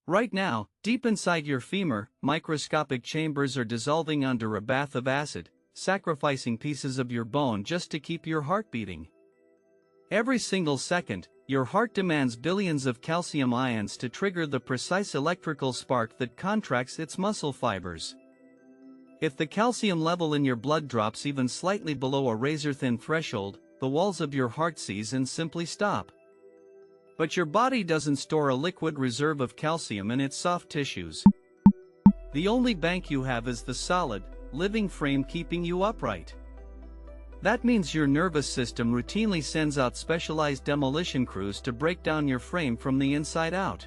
Right now, deep inside your femur, microscopic chambers are dissolving under a bath of acid, sacrificing pieces of your bone just to keep your heart beating. Every single second, your heart demands billions of calcium ions to trigger the precise electrical spark that contracts its muscle fibers. If the calcium level in your blood drops even slightly below a razor-thin threshold, the walls of your heart seize and simply stop. But your body doesn't store a liquid reserve of calcium in its soft tissues. The only bank you have is the solid, living frame keeping you upright. That means your nervous system routinely sends out specialized demolition crews to break down your frame from the inside out.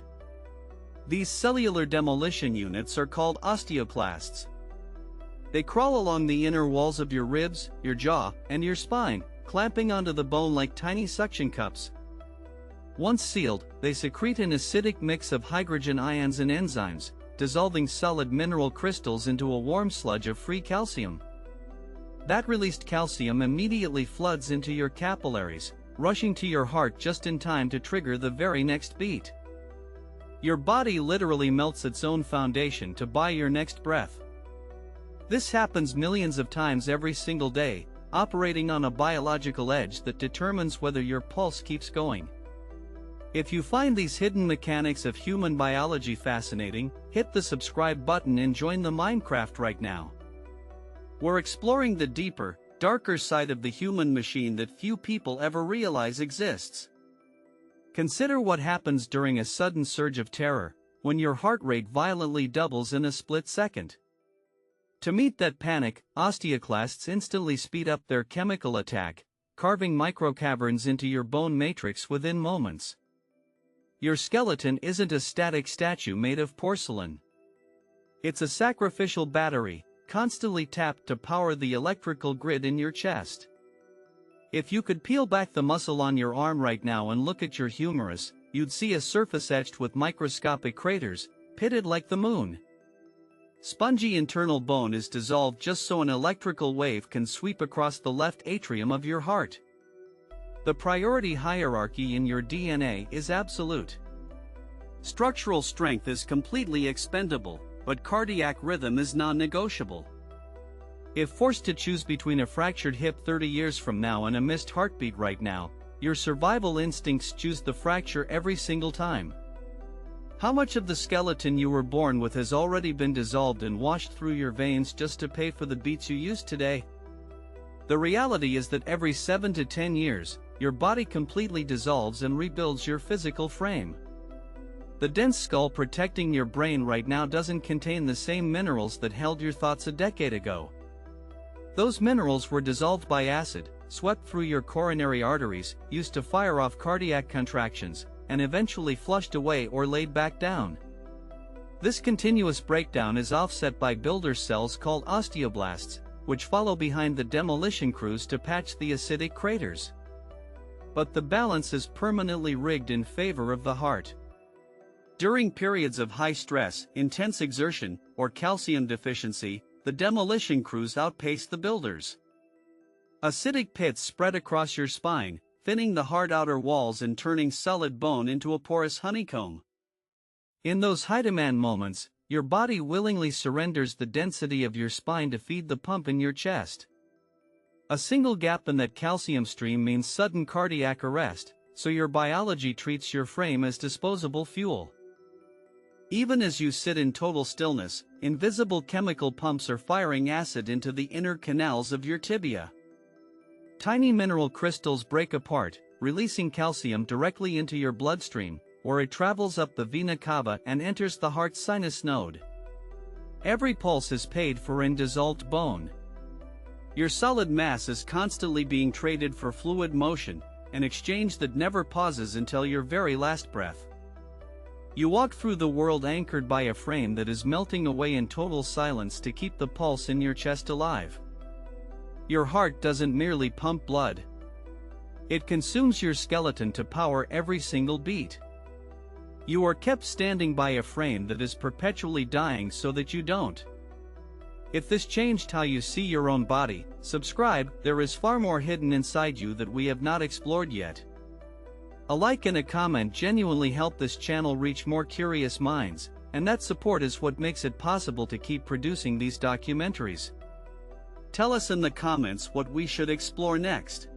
These cellular demolition units are called osteoclasts. They crawl along the inner walls of your ribs, your jaw, and your spine, clamping onto the bone like tiny suction cups. Once sealed, they secrete an acidic mix of hydrogen ions and enzymes, dissolving solid mineral crystals into a warm sludge of free calcium. That released calcium immediately floods into your capillaries, rushing to your heart just in time to trigger the very next beat. Your body literally melts its own foundation to buy your next breath. This happens millions of times every single day, operating on a biological edge that determines whether your pulse keeps going. If you find these hidden mechanics of human biology fascinating, hit the subscribe button and join the Minecraft right now. We're exploring the deeper, darker side of the human machine that few people ever realize exists. Consider what happens during a sudden surge of terror, when your heart rate violently doubles in a split second. To meet that panic, osteoclasts instantly speed up their chemical attack, carving microcaverns into your bone matrix within moments. Your skeleton isn't a static statue made of porcelain. It's a sacrificial battery, constantly tapped to power the electrical grid in your chest. If you could peel back the muscle on your arm right now and look at your humerus, you'd see a surface etched with microscopic craters, pitted like the moon. Spongy internal bone is dissolved just so an electrical wave can sweep across the left atrium of your heart. The priority hierarchy in your DNA is absolute. Structural strength is completely expendable, but cardiac rhythm is non-negotiable. If forced to choose between a fractured hip 30 years from now and a missed heartbeat right now, your survival instincts choose the fracture every single time. How much of the skeleton you were born with has already been dissolved and washed through your veins just to pay for the beats you use today? The reality is that every 7 to 10 years, your body completely dissolves and rebuilds your physical frame. The dense skull protecting your brain right now doesn't contain the same minerals that held your thoughts a decade ago. Those minerals were dissolved by acid, swept through your coronary arteries, used to fire off cardiac contractions, and eventually flushed away or laid back down. This continuous breakdown is offset by builder cells called osteoblasts, which follow behind the demolition crews to patch the acidic craters. But the balance is permanently rigged in favor of the heart. During periods of high stress, intense exertion, or calcium deficiency, the demolition crews outpace the builders. Acidic pits spread across your spine, thinning the hard outer walls and turning solid bone into a porous honeycomb. In those high-demand moments, your body willingly surrenders the density of your spine to feed the pump in your chest. A single gap in that calcium stream means sudden cardiac arrest, so your biology treats your frame as disposable fuel. Even as you sit in total stillness, invisible chemical pumps are firing acid into the inner canals of your tibia. Tiny mineral crystals break apart, releasing calcium directly into your bloodstream, where it travels up the vena cava and enters the heart's sinus node. Every pulse is paid for in dissolved bone. Your solid mass is constantly being traded for fluid motion, an exchange that never pauses until your very last breath. You walk through the world anchored by a frame that is melting away in total silence to keep the pulse in your chest alive. Your heart doesn't merely pump blood. It consumes your skeleton to power every single beat. You are kept standing by a frame that is perpetually dying so that you don't. If this changed how you see your own body, subscribe, there is far more hidden inside you that we have not explored yet. A like and a comment genuinely help this channel reach more curious minds, and that support is what makes it possible to keep producing these documentaries. Tell us in the comments what we should explore next.